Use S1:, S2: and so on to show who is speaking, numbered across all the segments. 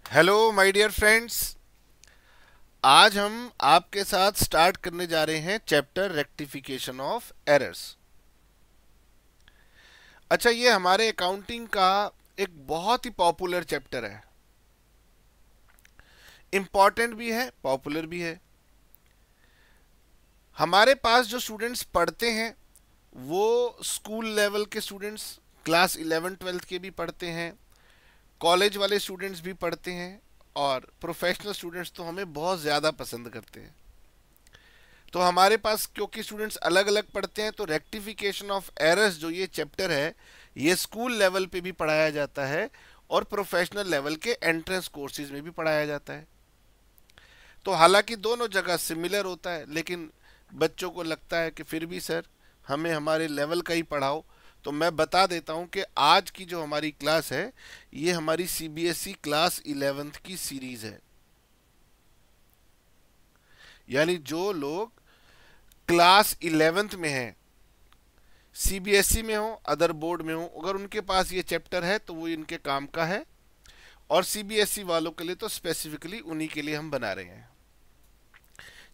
S1: Hello my dear friends. आज हम आपके साथ स्टार्ट करने जा रहे हैं चैप्टर रेक्टिफिकेशन ऑफ एरर्स। अच्छा, ये हमारे अकाउंटिंग का एक बहुत ही पॉपुलर चैप्टर है। इम्पॉर्टेंट भी है, पॉपुलर भी है। हमारे पास जो स्टूडेंट्स पढ़ते हैं वो स्कूल लेवल के स्टूडेंट्स, क्लास 11-12 के भी पढ़ते हैं, कॉलेज वाले स्टूडेंट्स भी पढ़ते हैं, और प्रोफेशनल स्टूडेंट्स तो हमें बहुत ज़्यादा पसंद करते हैं। तो हमारे पास क्योंकि स्टूडेंट्स अलग अलग पढ़ते हैं तो रेक्टिफिकेशन ऑफ एरर्स जो ये चैप्टर है ये स्कूल लेवल पे भी पढ़ाया जाता है और प्रोफेशनल लेवल के एंट्रेंस कोर्सेज में भी पढ़ाया जाता है। तो हालांकि दोनों जगह सिमिलर होता है, लेकिन बच्चों को लगता है कि फिर भी सर हमें हमारे लेवल का ही पढ़ाओ। तो मैं बता देता हूं कि आज की जो हमारी क्लास है ये हमारी सीबीएसई क्लास 11th की सीरीज है। यानी जो लोग क्लास 11th में हैं, सीबीएसई में हो, अदर बोर्ड में हो, अगर उनके पास ये चैप्टर है तो वो इनके काम का है। और सीबीएसई वालों के लिए तो स्पेसिफिकली उन्हीं के लिए हम बना रहे हैं।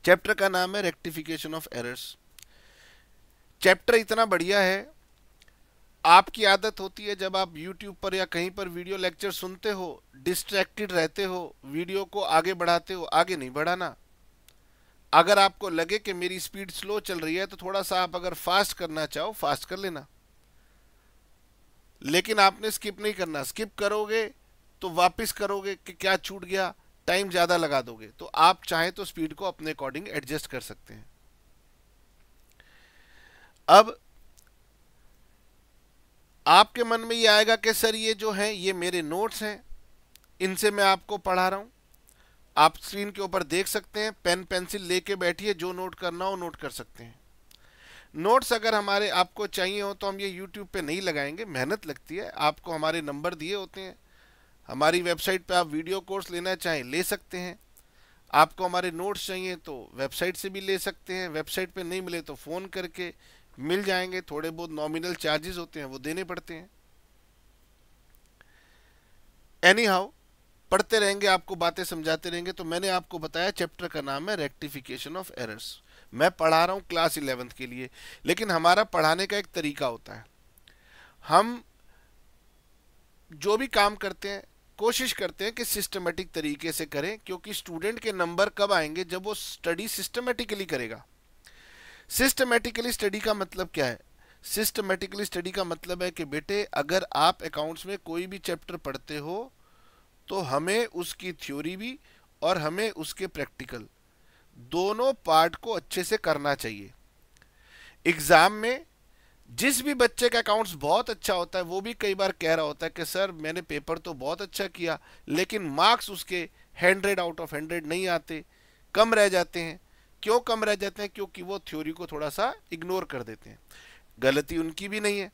S1: चैप्टर का नाम है रेक्टिफिकेशन ऑफ एरर्स। चैप्टर इतना बढ़िया है, आपकी आदत होती है जब आप यूट्यूब पर या कहीं पर वीडियो लेक्चर सुनते हो, डिस्ट्रैक्टेड रहते हो, वीडियो को आगे बढ़ाते हो। आगे नहीं बढ़ाना। अगर आपको लगे कि मेरी स्पीड स्लो चल रही है तो थोड़ा सा आप अगर फास्ट करना चाहो फास्ट कर लेना, लेकिन आपने स्किप नहीं करना। स्किप करोगे तो वापस करोगे कि क्या छूट गया, टाइम ज्यादा लगा दोगे। तो आप चाहें तो स्पीड को अपने अकॉर्डिंग एडजस्ट कर सकते हैं। अब आपके मन में ये आएगा कि सर ये जो है ये मेरे नोट्स हैं, इनसे मैं आपको पढ़ा रहा हूं। आप स्क्रीन के ऊपर देख सकते हैं, पेन पेंसिल लेके बैठिए, जो नोट करना हो नोट कर सकते हैं। नोट्स अगर हमारे आपको चाहिए हो तो हम ये यूट्यूब पे नहीं लगाएंगे, मेहनत लगती है। आपको हमारे नंबर दिए होते हैं, हमारी वेबसाइट पे आप वीडियो कोर्स लेना चाहें ले सकते हैं। आपको हमारे नोट्स चाहिए तो वेबसाइट से भी ले सकते हैं, वेबसाइट पे नहीं मिले तो फ़ोन करके मिल जाएंगे। थोड़े बहुत नॉमिनल चार्जेस होते हैं वो देने पड़ते हैं। एनी हाउ, पढ़ते रहेंगे, आपको बातें समझाते रहेंगे। तो मैंने आपको बताया चैप्टर का नाम है रेक्टिफिकेशन ऑफ एरर्स। मैं पढ़ा रहा हूँ क्लास 11th के लिए, लेकिन हमारा पढ़ाने का एक तरीका होता है। हम जो भी काम करते हैं कोशिश करते हैं कि सिस्टमेटिक तरीके से करें, क्योंकि स्टूडेंट के नंबर कब आएंगे जब वो स्टडी सिस्टमेटिकली करेगा। सिस्टमेटिकली स्टडी का मतलब क्या है? सिस्टमेटिकली स्टडी का मतलब है कि बेटे अगर आप अकाउंट्स में कोई भी चैप्टर पढ़ते हो तो हमें उसकी थ्योरी भी और हमें उसके प्रैक्टिकल दोनों पार्ट को अच्छे से करना चाहिए। एग्जाम में जिस भी बच्चे का अकाउंट्स बहुत अच्छा होता है वो भी कई बार कह रहा होता है कि सर मैंने पेपर तो बहुत अच्छा किया लेकिन मार्क्स उसके 100 आउट ऑफ 100 नहीं आते, कम रह जाते हैं। क्यों कम रह जाते हैं? क्योंकि वो थ्योरी को थोड़ा सा इग्नोर कर देते हैं। गलती उनकी भी नहीं है,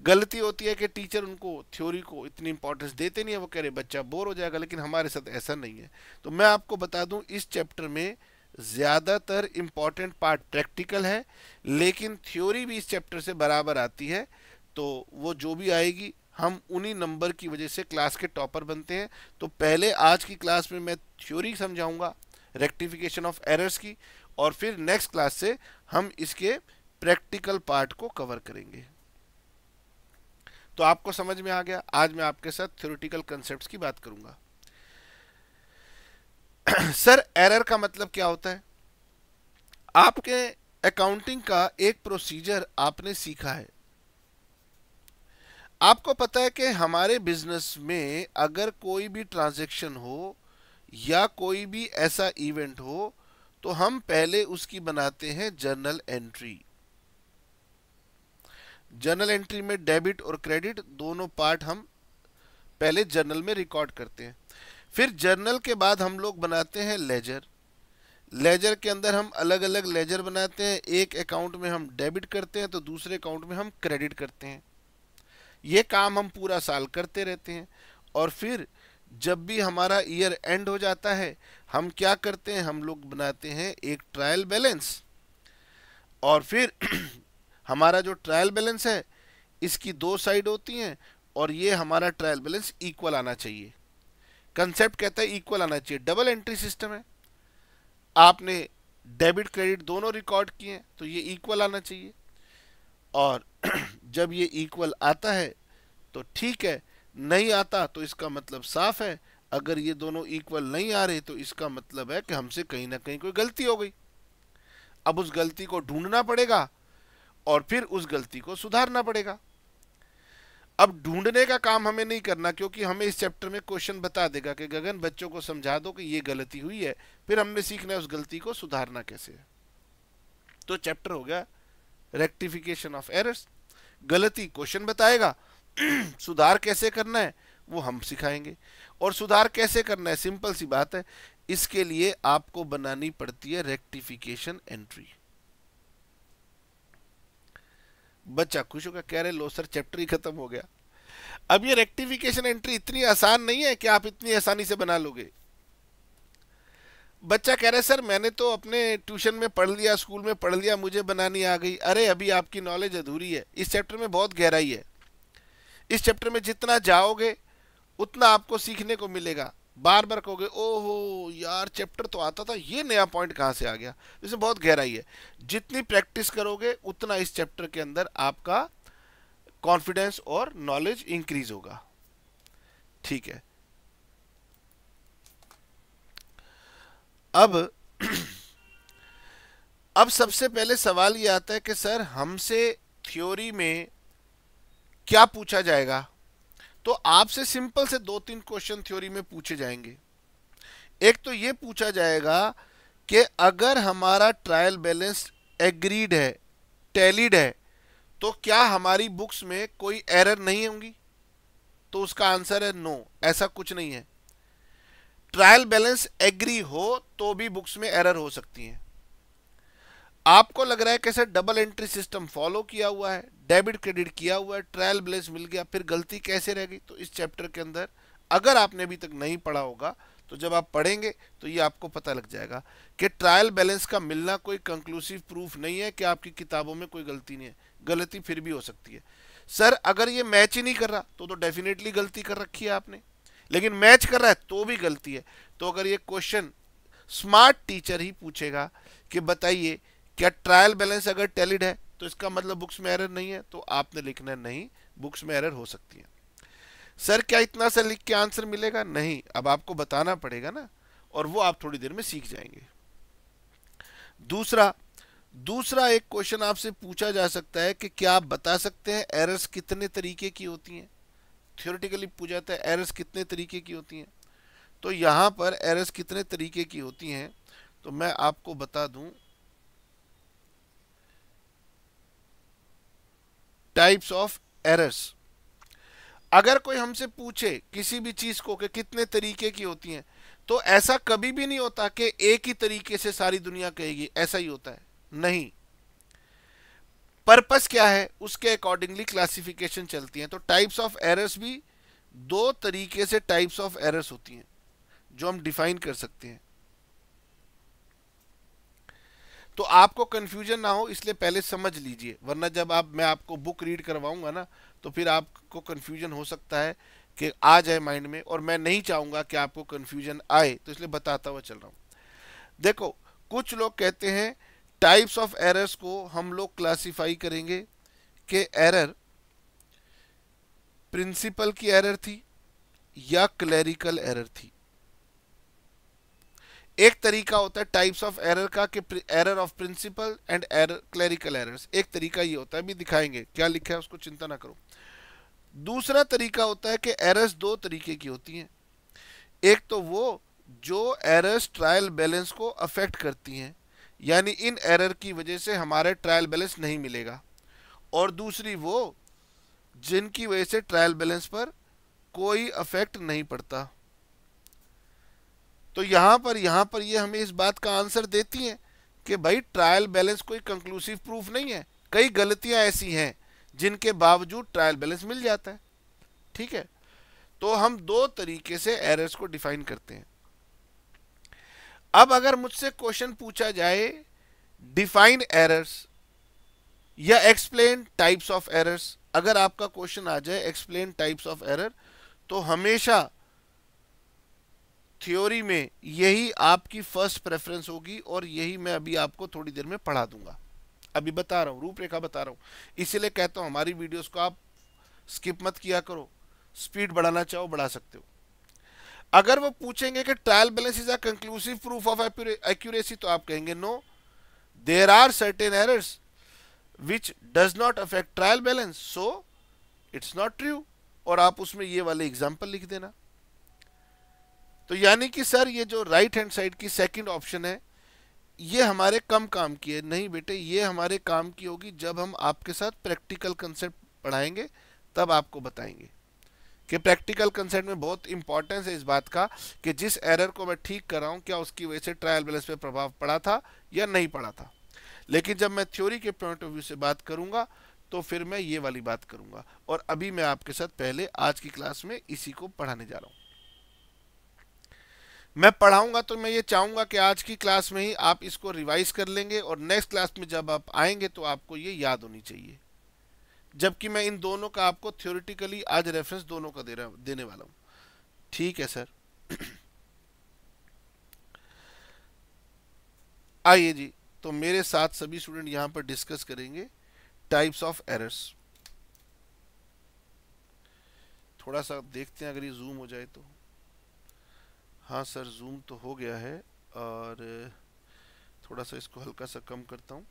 S1: गलती होती है कि टीचर उनको थ्योरी को इतनी इंपॉर्टेंस देते नहीं है, वो कह रहे बच्चा बोर हो जाएगा। लेकिन हमारे साथ ऐसा नहीं है। तो मैं आपको बता दूं इस चैप्टर में ज़्यादातर इंपॉर्टेंट पार्ट प्रैक्टिकल है, लेकिन थ्योरी भी इस चैप्टर से बराबर आती है। तो वो जो भी आएगी हम उन्हीं नंबर की वजह से क्लास के टॉपर बनते हैं। तो पहले आज की क्लास में मैं थ्योरी समझाऊंगा रेक्टिफिकेशन ऑफ एरर्स की, और फिर नेक्स्ट क्लास से हम इसके प्रैक्टिकल पार्ट को कवर करेंगे। तो आपको समझ में आ गया। आज मैं आपके साथ थ्योरेटिकल कंसेप्ट्स की बात करूंगा। सर एरर का मतलब क्या होता है? आपके अकाउंटिंग का एक प्रोसीजर आपने सीखा है। आपको पता है कि हमारे बिजनेस में अगर कोई भी ट्रांजैक्शन हो या कोई भी ऐसा इवेंट हो तो हम पहले उसकी बनाते हैं जर्नल एंट्री। जर्नल एंट्री में डेबिट और क्रेडिट दोनों पार्ट हम पहले जर्नल में रिकॉर्ड करते हैं। फिर जर्नल के बाद हम लोग बनाते हैं लेजर। लेजर के अंदर हम अलग अलग लेजर बनाते हैं। एक अकाउंट में हम डेबिट करते हैं तो दूसरे अकाउंट में हम क्रेडिट करते हैं। ये काम हम पूरा साल करते रहते हैं। और फिर जब भी हमारा ईयर एंड हो जाता है हम क्या करते हैं, हम लोग बनाते हैं एक ट्रायल बैलेंस। और फिर हमारा जो ट्रायल बैलेंस है इसकी दो साइड होती हैं और ये हमारा ट्रायल बैलेंस इक्वल आना चाहिए। कंसेप्ट कहता है इक्वल आना चाहिए, डबल एंट्री सिस्टम है, आपने डेबिट क्रेडिट दोनों रिकॉर्ड किए हैं तो ये इक्वल आना चाहिए। और जब ये इक्वल आता है तो ठीक है, नहीं आता तो इसका मतलब साफ है, अगर ये दोनों इक्वल नहीं आ रहे तो इसका मतलब है कि हमसे कहीं ना कहीं कोई गलती हो गई। अब उस गलती को ढूंढना पड़ेगा और फिर उस गलती को सुधारना पड़ेगा। अब ढूंढने का काम हमें नहीं करना, क्योंकि हमें इस चैप्टर में क्वेश्चन बता देगा कि गगन बच्चों को समझा दो कि ये गलती हुई है, फिर हमने सीखना है उस गलती को सुधारना कैसे है। तो चैप्टर हो गया रेक्टिफिकेशन ऑफ एरर्स। गलती क्वेश्चन बताएगा, सुधार कैसे करना है वो हम सिखाएंगे। और सुधार कैसे करना है, सिंपल सी बात है, इसके लिए आपको बनानी पड़ती है रेक्टिफिकेशन एंट्री। बच्चा खुश होगा, कह रहे लो सर चैप्टर ही खत्म हो गया। अब ये रेक्टिफिकेशन एंट्री इतनी आसान नहीं है कि आप इतनी आसानी से बना लोगे। बच्चा कह रहे सर मैंने तो अपने ट्यूशन में पढ़ लिया, स्कूल में पढ़ लिया, मुझे बनानी आ गई। अरे अभी आपकी नॉलेज अधूरी है, इस चैप्टर में बहुत गहराई है। इस चैप्टर में जितना जाओगे उतना आपको सीखने को मिलेगा। बार बार कहोगे ओहो यार चैप्टर तो आता था, ये नया पॉइंट कहाँ से आ गया। इसमें बहुत गहराई है। जितनी प्रैक्टिस करोगे उतना इस चैप्टर के अंदर आपका कॉन्फिडेंस और नॉलेज इंक्रीज होगा। ठीक है, अब अब सबसे पहले सवाल ये आता है कि सर हमसे थ्योरी में क्या पूछा जाएगा। तो आपसे सिंपल से 2-3 क्वेश्चन थ्योरी में पूछे जाएंगे। एक तो ये पूछा जाएगा कि अगर हमारा ट्रायल बैलेंस एग्रीड है, टैलीड है, तो क्या हमारी बुक्स में कोई एरर नहीं होंगी। तो उसका आंसर है नो, ऐसा कुछ नहीं है। ट्रायल बैलेंस एग्री हो तो भी बुक्स में एरर हो सकती है। आपको लग रहा है कैसे डबल एंट्री सिस्टम फॉलो किया हुआ है, डेबिट क्रेडिट किया हुआ है, ट्रायल बैलेंस मिल गया, फिर गलती कैसे रह गई। तो इस चैप्टर के अंदर अगर आपने अभी तक नहीं पढ़ा होगा तो जब आप पढ़ेंगे तो ये आपको पता लग जाएगा कि ट्रायल बैलेंस का मिलना कोई कंक्लूसिव प्रूफ नहीं है कि आपकी किताबों में कोई गलती नहीं है। गलती फिर भी हो सकती है। सर अगर ये मैच ही नहीं कर रहा तो डेफिनेटली गलती कर रखी है आपने, लेकिन मैच कर रहा है तो भी गलती है। तो अगर ये क्वेश्चन स्मार्ट टीचर ही पूछेगा कि बताइए क्या ट्रायल बैलेंस अगर टैलिड है तो इसका मतलब बुक्स में एरर नहीं है, तो आपने लिखना नहीं, बुक्स में एरर हो सकती है। सर क्या इतना सा लिख के आंसर मिलेगा, नहीं, अब आपको बताना पड़ेगा ना, और वो आप थोड़ी देर में सीख जाएंगे। दूसरा एक क्वेश्चन आपसे पूछा जा सकता है कि क्या आप बता सकते हैं एरर्स कितने तरीके की होती हैं। थ्योरेटिकली पूछा जाता है एरर्स कितने तरीके की होती हैं। तो यहां पर एरर्स कितने तरीके की होती हैं तो मैं आपको बता दूं, टाइप्स ऑफ एरर्स। अगर कोई हमसे पूछे किसी भी चीज को कि कितने तरीके की होती हैं, तो ऐसा कभी भी नहीं होता कि एक ही तरीके से सारी दुनिया कहेगी ऐसा ही होता है, नहीं। पर्पस क्या है उसके अकॉर्डिंगली क्लासिफिकेशन चलती है। तो टाइप्स ऑफ एरर्स भी 2 तरीके से टाइप्स ऑफ एरर्स होती हैं जो हम डिफाइन कर सकते हैं। तो आपको कंफ्यूजन ना हो इसलिए पहले समझ लीजिए, वरना जब मैं आपको बुक रीड करवाऊंगा ना तो फिर आपको कंफ्यूजन हो सकता है कि आ जाए माइंड में, और मैं नहीं चाहूंगा कि आपको कंफ्यूजन आए, तो इसलिए बताता हुआ चल रहा हूं। देखो कुछ लोग कहते हैं टाइप्स ऑफ एरर्स को हम लोग क्लासिफाई करेंगे कि एरर प्रिंसिपल की एरर थी या क्लरिकल एरर थी। एक तरीका होता है टाइप्स ऑफ एरर का कि error of principle and error clerical errors, एक तरीका ये होता है, अभी दिखाएंगे क्या लिखा है उसको चिंता ना करो। दूसरा तरीका होता है कि एरर्स 2 तरीके की होती हैं। एक तो वो जो एरर्स ट्रायल बैलेंस को अफेक्ट करती हैं, यानी इन एरर की वजह से हमारे ट्रायल बैलेंस नहीं मिलेगा, और दूसरी वो जिनकी वजह से ट्रायल बैलेंस पर कोई अफेक्ट नहीं पड़ता। तो यहां पर ये हमें इस बात का आंसर देती हैं कि भाई ट्रायल बैलेंस कोई कंक्लूसिव प्रूफ नहीं है, कई गलतियां ऐसी हैं जिनके बावजूद ट्रायल बैलेंस मिल जाता है। ठीक है, तो हम 2 तरीके से एरर्स को डिफाइन करते हैं। अब अगर मुझसे क्वेश्चन पूछा जाए डिफाइन एरर्स या एक्सप्लेन टाइप्स ऑफ एरर्स, अगर आपका क्वेश्चन आ जाए एक्सप्लेन टाइप्स ऑफ एरर, तो हमेशा थ्योरी में यही आपकी फर्स्ट प्रेफरेंस होगी और यही मैं अभी आपको थोड़ी देर में पढ़ा दूंगा। अभी बता रहा हूँ, रूपरेखा बता रहा हूँ। इसीलिए कहता हूँ हमारी वीडियोस को आप स्किप मत किया करो, स्पीड बढ़ाना चाहो बढ़ा सकते हो। अगर वो पूछेंगे कि trial balance is a conclusive proof of accuracy, तो आप कहेंगे no, there are certain errors which does not affect trial balance, so it's not true, और आप उसमें ये वाले एग्जाम्पल लिख देना। तो यानी कि सर ये जो राइट हैंड साइड की सेकंड ऑप्शन है ये हमारे कम काम की है। नहीं बेटे, ये हमारे काम की होगी जब हम आपके साथ प्रैक्टिकल कंसेप्ट पढ़ाएंगे, तब आपको बताएंगे कि प्रैक्टिकल कंसेप्ट में बहुत इंपॉर्टेंस है इस बात का कि जिस एरर को मैं ठीक कर रहा हूं क्या उसकी वजह से ट्रायल बैलेंस पे प्रभाव पड़ा था या नहीं पड़ा था। लेकिन जब मैं थ्योरी के पॉइंट ऑफ व्यू से बात करूंगा तो फिर मैं ये वाली बात करूंगा, और अभी मैं आपके साथ पहले आज की क्लास में इसी को पढ़ाने जा रहा हूं। मैं पढ़ाऊंगा तो मैं ये चाहूंगा कि आज की क्लास में ही आप इसको रिवाइज कर लेंगे और नेक्स्ट क्लास में जब आप आएंगे तो आपको ये याद होनी चाहिए, जबकि मैं इन दोनों का आपको थ्योरेटिकली आज रेफरेंस दोनों का देने वाला हूं। ठीक है सर। आइए जी, तो मेरे साथ सभी स्टूडेंट यहां पर डिस्कस करेंगे टाइप्स ऑफ एरर्स। थोड़ा सा देखते हैं अगर ये जूम हो जाए तो। हाँ सर, जूम तो हो गया है, और थोड़ा सा इसको हल्का सा कम करता हूं।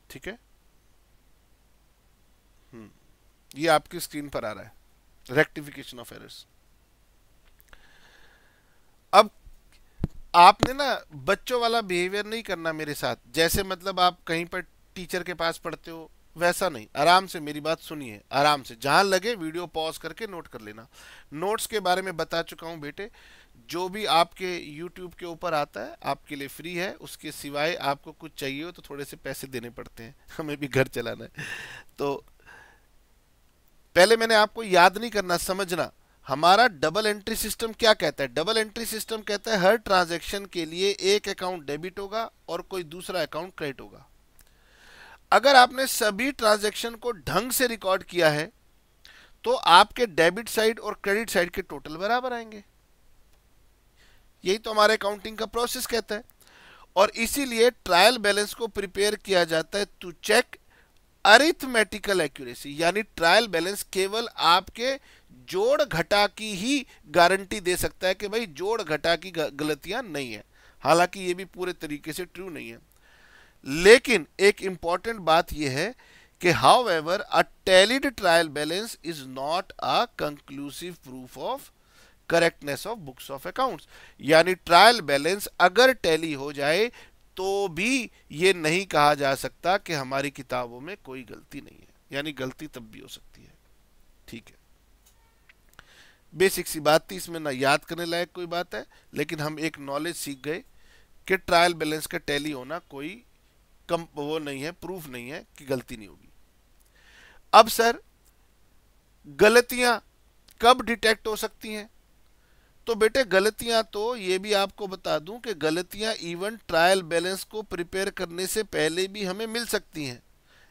S1: ठीक है, ये आपकी स्क्रीन पर आ रहा है रेक्टिफिकेशन ऑफ एरर्स। अब आपने ना बच्चों वाला बिहेवियर नहीं करना मेरे साथ, जैसे मतलब आप कहीं पर टीचर के पास पढ़ते हो वैसा नहीं। आराम से मेरी बात सुनिए, आराम से, जहां लगे वीडियो पॉज करके नोट कर लेना। नोट्स के बारे में बता चुका हूं बेटे, जो भी आपके YouTube के ऊपर आता है आपके लिए फ्री है, उसके सिवाय आपको कुछ चाहिए हो तो थोड़े से पैसे देने पड़ते हैं, हमें भी घर चलाना है। तो पहले मैंने आपको याद नहीं करना, समझना हमारा डबल एंट्री सिस्टम क्या कहता है। डबल एंट्री सिस्टम कहता है हर ट्रांजैक्शन के लिए एक अकाउंट डेबिट होगा और कोई दूसरा अकाउंट क्रेडिट होगा। अगर आपने सभी ट्रांजैक्शन को ढंग से रिकॉर्ड किया है तो आपके डेबिट साइड और क्रेडिट साइड के टोटल बराबर आएंगे। यही तो हमारे अकाउंटिंग का प्रोसेस कहता है, और इसीलिए ट्रायल बैलेंस को प्रिपेयर किया जाता है टू चेक अरिथमेटिकल एक्यूरेसी। यानी ट्रायल बैलेंस केवल आपके जोड़ घटा की ही गारंटी दे सकता है कि भाई जोड़ घटा की गलतियां नहीं है, हालांकि ये भी पूरे तरीके से ट्रू नहीं है। लेकिन एक इंपॉर्टेंट बात यह है कि how ever a tallied trial balance is not a conclusive proof of correctness of books of accounts. यानी ट्रायल बैलेंस अगर टैली हो जाए तो भी ये नहीं कहा जा सकता कि हमारी किताबों में कोई गलती नहीं है, यानी गलती तब भी हो सकती है। ठीक है, बेसिक सी बात थी, इसमें ना याद करने लायक कोई बात है, लेकिन हम एक नॉलेज सीख गए कि ट्रायल बैलेंस का टैली होना कोई वो नहीं है, प्रूफ नहीं है कि गलती नहीं होगी। अब सर गलतियां कब डिटेक्ट हो सकती हैं? तो बेटे गलतियां तो ये भी आपको बता दूं कि गलतियां इवन ट्रायल बैलेंस को प्रिपेयर करने से पहले भी हमें मिल सकती हैं।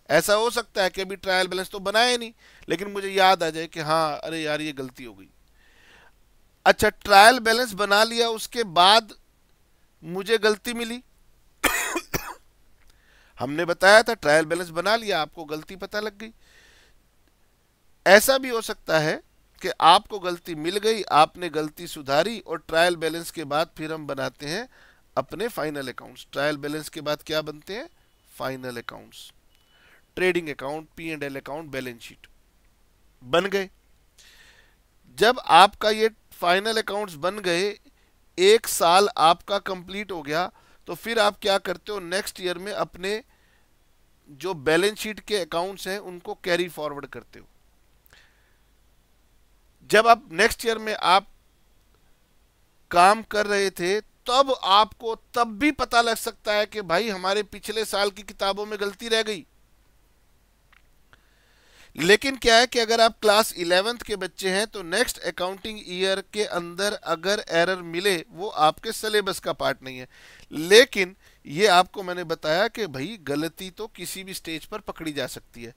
S1: ऐसा हो सकता है कि अभी ट्रायल बैलेंस तो बनाया नहीं, लेकिन मुझे याद आ जाए कि हाँ अरे यार ये गलती हो गई। अच्छा, ट्रायल बैलेंस बना लिया, उसके बाद मुझे गलती मिली हमने बताया था ट्रायल बैलेंस बना लिया, आपको गलती पता लग गई। ऐसा भी हो सकता है कि आपको गलती मिल गई, आपने गलती सुधारी, और ट्रायल बैलेंस के बाद फिर हम बनाते हैं अपने फाइनल अकाउंट्स। ट्रायल बैलेंस के बाद क्या बनते हैं? Final accounts, trading account, P&L account, balance sheet बन गए। जब आपका ये फाइनल अकाउंट्स बन गए, एक साल आपका कंप्लीट हो गया, तो फिर आप क्या करते हो? नेक्स्ट ईयर में अपने जो बैलेंस शीट के अकाउंट्स हैं उनको कैरी फॉरवर्ड करते हो। जब आप नेक्स्ट ईयर में आप काम कर रहे थे तब आपको तब भी पता लग सकता है कि भाई हमारे पिछले साल की किताबों में गलती रह गई। लेकिन क्या है कि अगर आप क्लास 11th के बच्चे हैं तो नेक्स्ट अकाउंटिंग ईयर के अंदर अगर एरर मिले वो आपके सिलेबस का पार्ट नहीं है। लेकिन ये आपको मैंने बताया कि भाई गलती तो किसी भी स्टेज पर पकड़ी जा सकती है।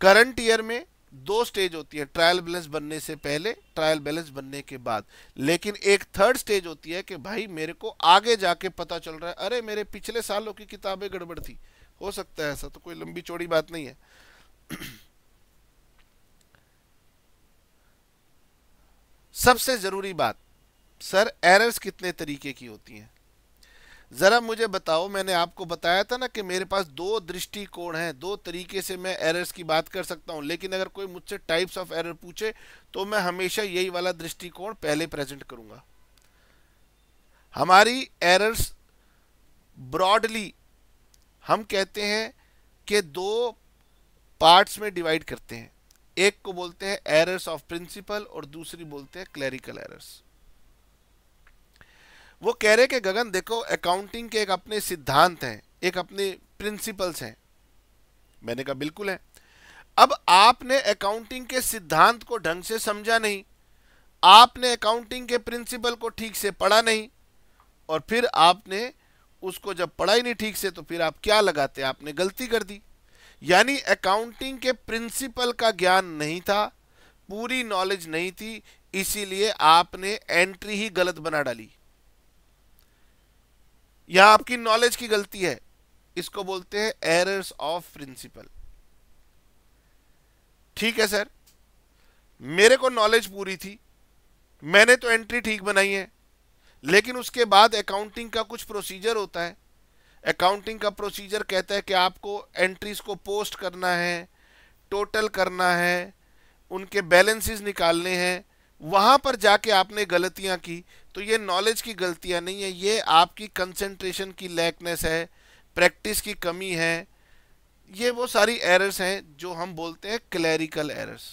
S1: करंट ईयर में दो स्टेज होती है, ट्रायल बैलेंस बनने से पहले, ट्रायल बैलेंस बनने के बाद। लेकिन एक थर्ड स्टेज होती है कि भाई मेरे को आगे जाके पता चल रहा है अरे मेरे पिछले सालों की किताबें गड़बड़ थी। हो सकता है ऐसा, तो कोई लंबी चौड़ी बात नहीं है। सबसे जरूरी बात, सर एरर्स कितने तरीके की होती हैं? जरा मुझे बताओ। मैंने आपको बताया था ना कि मेरे पास दो दृष्टिकोण हैं, दो तरीके से मैं एरर्स की बात कर सकता हूं। लेकिन अगर कोई मुझसे टाइप्स ऑफ एरर पूछे तो मैं हमेशा यही वाला दृष्टिकोण पहले प्रेजेंट करूंगा। हमारी एरर्स ब्रॉडली हम कहते हैं कि दो पार्ट्स में डिवाइड करते हैं। एक को बोलते हैं एरर्स ऑफ प्रिंसिपल और दूसरी बोलते हैं क्लरिकल एरर्स। वो कह रहे कि गगन देखो, अकाउंटिंग के एक अपने सिद्धांत हैं, एक अपने प्रिंसिपल्स हैं। मैंने कहा बिल्कुल है। अब आपने अकाउंटिंग के सिद्धांत को ढंग से समझा नहीं, आपने अकाउंटिंग के प्रिंसिपल को ठीक से पढ़ा नहीं, और फिर आपने उसको जब पढ़ा ही नहीं ठीक से तो फिर आप क्या लगाते, आपने गलती कर दी। यानी अकाउंटिंग के प्रिंसिपल का ज्ञान नहीं था, पूरी नॉलेज नहीं थी, इसीलिए आपने एंट्री ही गलत बना डाली। यहां आपकी नॉलेज की गलती है। इसको बोलते हैं एरर्स ऑफ प्रिंसिपल। ठीक है सर, मेरे को नॉलेज पूरी थी, मैंने तो एंट्री ठीक बनाई है, लेकिन उसके बाद अकाउंटिंग का कुछ प्रोसीजर होता है। अकाउंटिंग का प्रोसीजर कहता है कि आपको एंट्रीज को पोस्ट करना है, टोटल करना है, उनके बैलेंसेस निकालने हैं। वहां पर जाके आपने गलतियां की, तो ये नॉलेज की गलतियां नहीं है, ये आपकी कंसंट्रेशन की लैकनेस है, प्रैक्टिस की कमी है। ये वो सारी एरर्स हैं जो हम बोलते हैं क्लैरिकल एरर्स।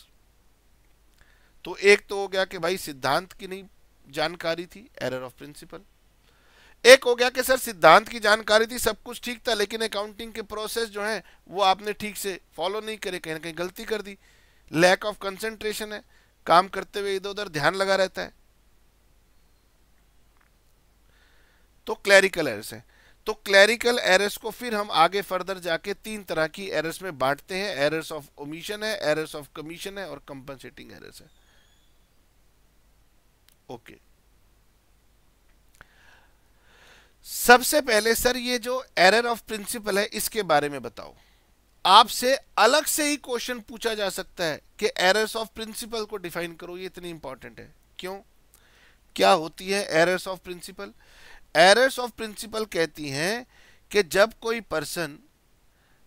S1: तो एक तो हो गया कि भाई सिद्धांत की नहीं जानकारी थी, एरर ऑफ प्रिंसिपल। एक हो गया कि सर सिद्धांत की जानकारी थी, सब कुछ ठीक था, लेकिन अकाउंटिंग के प्रोसेस जो है वो आपने ठीक से फॉलो नहीं करे, कहीं ना कहीं गलती कर दी। लैक ऑफ कंसंट्रेशन है, काम करते हुए इधर उधर ध्यान लगा रहता है। तो क्लैरिकल एरर्स है। तो क्लैरिकल एरर्स को फिर हम आगे फर्दर जाके तीन तरह की एरर्स में बांटते हैं। एरर्स ऑफ ओमिशन है, एरर्स ऑफ कमीशन है, और कंपनसेटिंग एरर्स है। ओके, सबसे पहले सर ये जो एरर ऑफ प्रिंसिपल है इसके बारे में बताओ। आपसे अलग से ही क्वेश्चन पूछा जा सकता है कि एरर्स ऑफ प्रिंसिपल को डिफाइन करो, ये इतनी इंपॉर्टेंट है क्यों? क्या होती है errors of principle? Errors of principle कहती हैं कि जब कोई पर्सन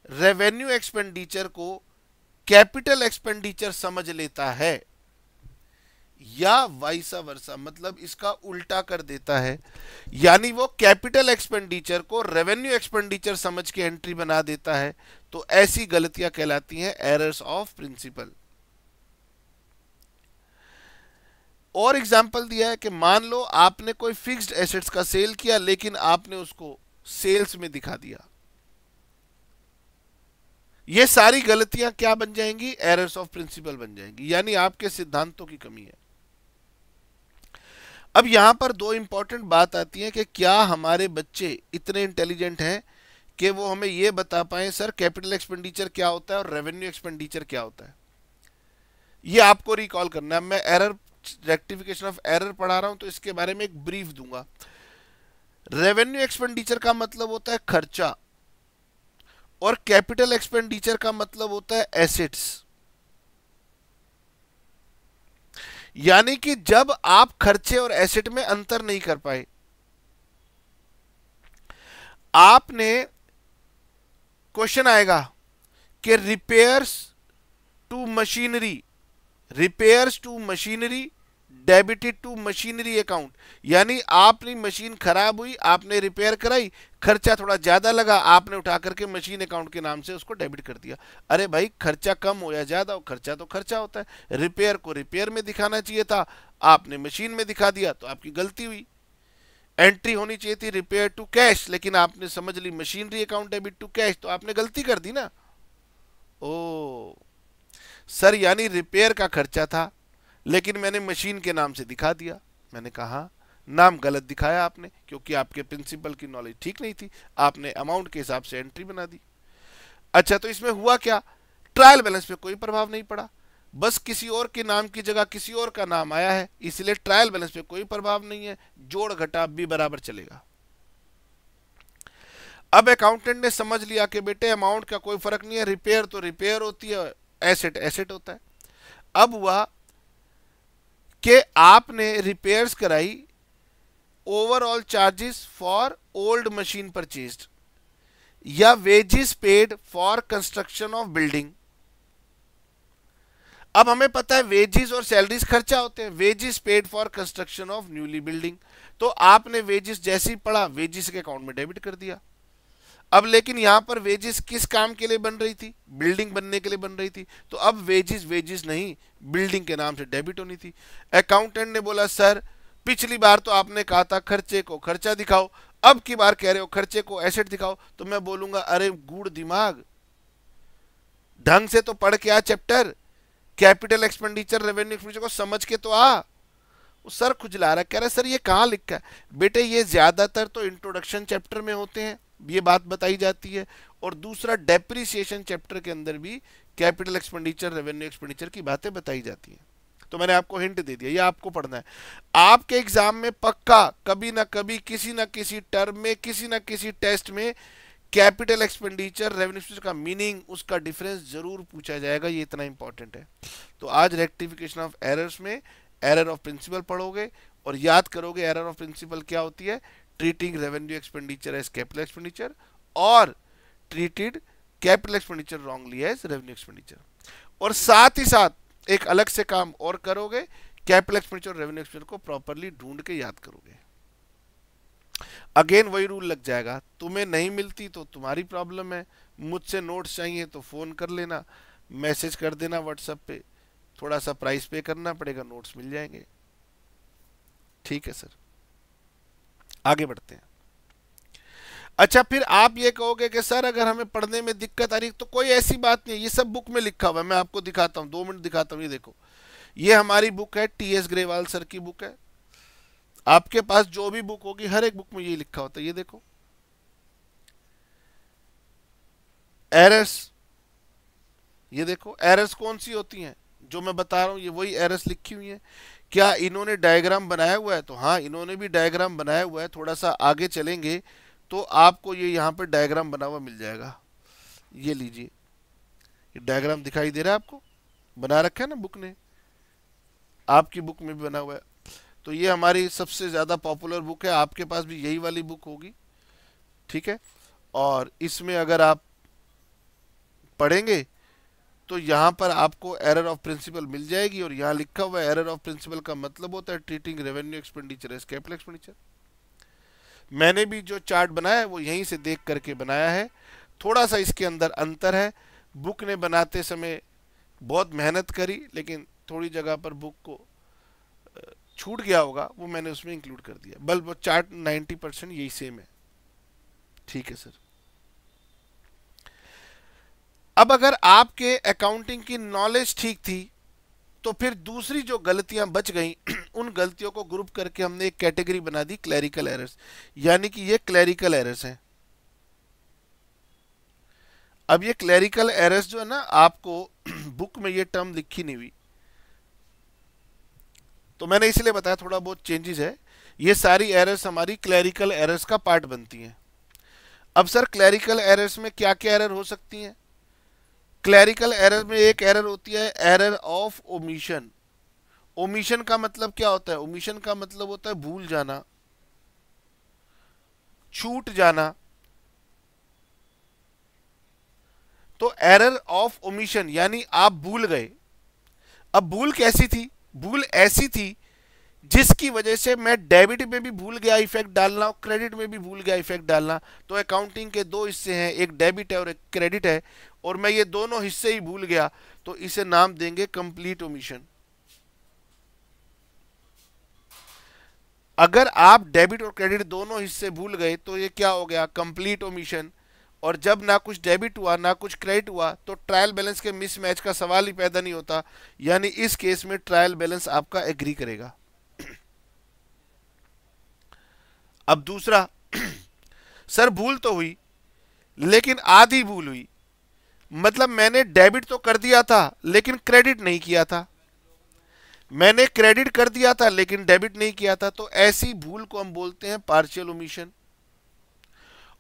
S1: रेवेन्यू एक्सपेंडिचर को कैपिटल एक्सपेंडिचर समझ लेता है, या वाइसा वर्सा, मतलब इसका उल्टा कर देता है, यानी वो कैपिटल एक्सपेंडिचर को रेवेन्यू एक्सपेंडिचर समझ के एंट्री बना देता है, तो ऐसी गलतियां कहलाती हैं एरर्स ऑफ प्रिंसिपल। और एग्जांपल दिया है कि मान लो आपने कोई फिक्स्ड एसेट्स का सेल किया, लेकिन आपने उसको सेल्स में दिखा दिया। ये सारी गलतियां क्या बन जाएंगी? एरर्स ऑफ प्रिंसिपल बन जाएंगी, यानी आपके सिद्धांतों की कमी है। अब यहां पर दो इंपॉर्टेंट बात आती है कि क्या हमारे बच्चे इतने इंटेलिजेंट हैं कि वो हमें ये बता पाए सर कैपिटल एक्सपेंडिचर क्या होता है और रेवेन्यू एक्सपेंडिचर क्या होता है? ये आपको रिकॉल करना है। मैं एरर रेक्टिफिकेशन ऑफ एरर पढ़ा रहा हूं तो इसके बारे में एक ब्रीफ दूंगा। रेवेन्यू एक्सपेंडिचर का मतलब होता है खर्चा, और कैपिटल एक्सपेंडिचर का मतलब होता है एसेट्स। यानी कि जब आप खर्चे और एसेट में अंतर नहीं कर पाए, आपने क्वेश्चन आएगा कि repairs to machinery, repairs to machinery debited to machinery account, यानी आपकी मशीन खराब हुई, आपने रिपेयर कराई, खर्चा थोड़ा ज्यादा लगा, आपने उठा करके मशीन अकाउंट के नाम से उसको डेबिट कर दिया। अरे भाई खर्चा कम हो या ज्यादा हो, खर्चा तो खर्चा होता है। रिपेयर को रिपेयर में दिखाना चाहिए था, आपने मशीन में दिखा दिया, तो आपकी गलती हुई। एंट्री होनी चाहिए थी रिपेयर टू कैश, लेकिन आपने समझ ली machinery account debit to cash, तो आपने गलती कर दी ना। ओ सर, यानी रिपेयर का खर्चा था लेकिन मैंने मशीन के नाम से दिखा दिया। मैंने कहा नाम गलत दिखाया आपने, क्योंकि आपके प्रिंसिपल की नॉलेज ठीक नहीं थी, आपने अमाउंट के हिसाब से एंट्री बना दी। अच्छा, तो इसमें हुआ क्या, ट्रायल बैलेंस पे कोई प्रभाव नहीं पड़ा, बस किसी और के नाम की जगह किसी और का नाम आया है, इसलिए ट्रायल बैलेंस पे कोई प्रभाव नहीं है, जोड़ घटा भी बराबर चलेगा। अब अकाउंटेंट ने समझ लिया कि बेटे अमाउंट का कोई फर्क नहीं है, रिपेयर तो रिपेयर होती है, एसेट एसेट होता है। अब हुआ कि आपने रिपेयर्स कराई, overall charges for old machine purchased या wages paid for construction of building. अब हमें पता है वेजेस और सैलरीज खर्चा होते हैं, wages paid for construction of newly building, तो आपने वेजेस जैसे ही पढ़ा वेजेस के अकाउंट में डेबिट कर दिया। अब लेकिन यहां पर वेजेस किस काम के लिए बन रही थी, बिल्डिंग बनने के लिए बन रही थी, तो अब वेजेस वेजेस नहीं बिल्डिंग के नाम से डेबिट होनी थी। अकाउंटेंट ने बोला सर पिछली बार तो आपने कहा था खर्चे को खर्चा दिखाओ, अब की बार कह रहे हो खर्चे को एसेट दिखाओ, तो मैं बोलूंगा अरे गूढ़ दिमाग, ढंग से तो पढ़ के आ chapter, capital expenditure revenue expenditure को समझ के तो आ। वो सर खुजला रहा है, कह रहा है सर ये कहाँ लिखा है, बेटे ये ज्यादातर तो इंट्रोडक्शन चैप्टर में होते हैं, ये बात बताई जाती है, और दूसरा डेप्रिसिएशन चैप्टर के अंदर भी कैपिटल एक्सपेंडिचर रेवेन्यू एक्सपेंडिचर की बातें बताई जाती हैं। तो मैंने आपको हिंट दे दिया, ये आपको पढ़ना है। आपके एग्जाम में पक्का कभी ना कभी किसी ना किसी टर्म में किसी ना किसी टेस्ट में कैपिटल एक्सपेंडिचर रेवेन्यू एक्सपेंडिचर का मीनिंग, उसका डिफरेंस जरूर पूछा जाएगा, ये इतना इंपॉर्टेंट है। तो आज रेक्टिफिकेशन ऑफ एरर्स में एरर ऑफ प्रिंसिपल पढ़ोगे और याद करोगे एरर ऑफ प्रिंसिपल क्या होती है, treating revenue expenditure as capital expenditure और treated capital expenditure wrongly as revenue expenditure. और साथ ही साथ एक अलग से काम और करोगे, कैपिटल एक्सपेंडिचर रेवेन्यू एक्सपेंडिचर को प्रॉपर्ली ढूंढ के याद करोगे। अगेन वही रूल लग जाएगा, तुम्हें नहीं मिलती तो तुम्हारी प्रॉब्लम है, मुझसे नोट्स चाहिए तो फोन कर लेना, मैसेज कर देना व्हाट्सएप पे, थोड़ा सा प्राइस पे करना पड़ेगा, नोट्स मिल जाएंगे। ठीक है सर, आगे बढ़ते हैं। अच्छा, फिर आप ये कहोगे कि सर अगर हमें पढ़ने में दिक्कत आ रही तो कोई ऐसी बात नहीं, ये सब बुक में लिखा हुआ है, मैं आपको दिखाता हूँ, 2 मिनट दिखाता हूँ। ये देखो, ये हमारी बुक है, टीएस ग्रेवाल सर की बुक है। आपके पास जो भी बुक होगी हर एक बुक में ये लिखा होता है। ये देखो एरर्स, ये देखो एरर्स कौन सी होती हैं जो मैं बता रहा हूं, ये वही एरर्स लिखी हुई हैं। क्या इन्होंने डायग्राम बनाया हुआ है, तो हाँ इन्होंने भी डायग्राम बनाया हुआ है। थोड़ा सा आगे चलेंगे तो आपको ये यहाँ पर डायग्राम बना हुआ मिल जाएगा। ये लीजिए, ये डायग्राम दिखाई दे रहा है आपको, बना रखा है ना बुक ने, आपकी बुक में भी बना हुआ है। तो ये हमारी सबसे ज़्यादा पॉपुलर बुक है, आपके पास भी यही वाली बुक होगी। ठीक है, और इसमें अगर आप पढ़ेंगे तो यहाँ पर आपको एरर ऑफ प्रिंसिपल मिल जाएगी, और यहाँ लिखा हुआ है एरर ऑफ प्रिंसिपल का मतलब होता है treating revenue expenditure as capital expenditure. मैंने भी जो चार्ट बनाया है वो यहीं से देख करके बनाया है, थोड़ा सा इसके अंदर अंतर है। बुक ने बनाते समय बहुत मेहनत करी, लेकिन थोड़ी जगह पर बुक को छूट गया होगा, वो मैंने उसमें इंक्लूड कर दिया, बल्कि वो चार्ट 90% यही सेम है। ठीक है सर, अब अगर आपके अकाउंटिंग की नॉलेज ठीक थी तो फिर दूसरी जो गलतियां बच गई उन गलतियों को ग्रुप करके हमने एक कैटेगरी बना दी, क्लैरिकल एरर्स, यानी कि ये क्लैरिकल एरर्स हैं। अब ये क्लैरिकल एरर्स जो है ना, आपको बुक में ये टर्म लिखी नहीं हुई, तो मैंने इसलिए बताया थोड़ा बहुत चेंजेस है। ये सारी एरर्स हमारी क्लैरिकल एरर्स का पार्ट बनती हैं। अब सर क्लैरिकल एरर्स में क्या क्या एरर हो सकती हैं? क्लैरिकल एरर में एक एरर होती है एरर ऑफ ओमिशन। ओमिशन का मतलब क्या होता है? ओमिशन का मतलब होता है भूल जाना, छूट जाना। तो एरर ऑफ ओमिशन यानी आप भूल गए। अब भूल कैसी थी? भूल ऐसी थी जिसकी वजह से मैं डेबिट में भी भूल गया इफेक्ट डालना और क्रेडिट में भी भूल गया इफेक्ट डालना। तो अकाउंटिंग के दो हिस्से हैं, एक डेबिट है और एक क्रेडिट है, और मैं ये दोनों हिस्से ही भूल गया, तो इसे नाम देंगे कंप्लीट ओमिशन। अगर आप डेबिट और क्रेडिट दोनों हिस्से भूल गए तो ये क्या हो गया? Complete omission. और जब ना कुछ डेबिट हुआ ना कुछ क्रेडिट हुआ तो ट्रायल बैलेंस के मिसमैच का सवाल ही पैदा नहीं होता। यानी इस केस में ट्रायल बैलेंस आपका एग्री करेगा। अब दूसरा, सर भूल तो हुई लेकिन आधी भूल हुई, मतलब मैंने डेबिट तो कर दिया था लेकिन क्रेडिट नहीं किया था, मैंने क्रेडिट कर दिया था लेकिन डेबिट नहीं किया था, तो ऐसी भूल को हम बोलते हैं पार्शियल ओमिशन।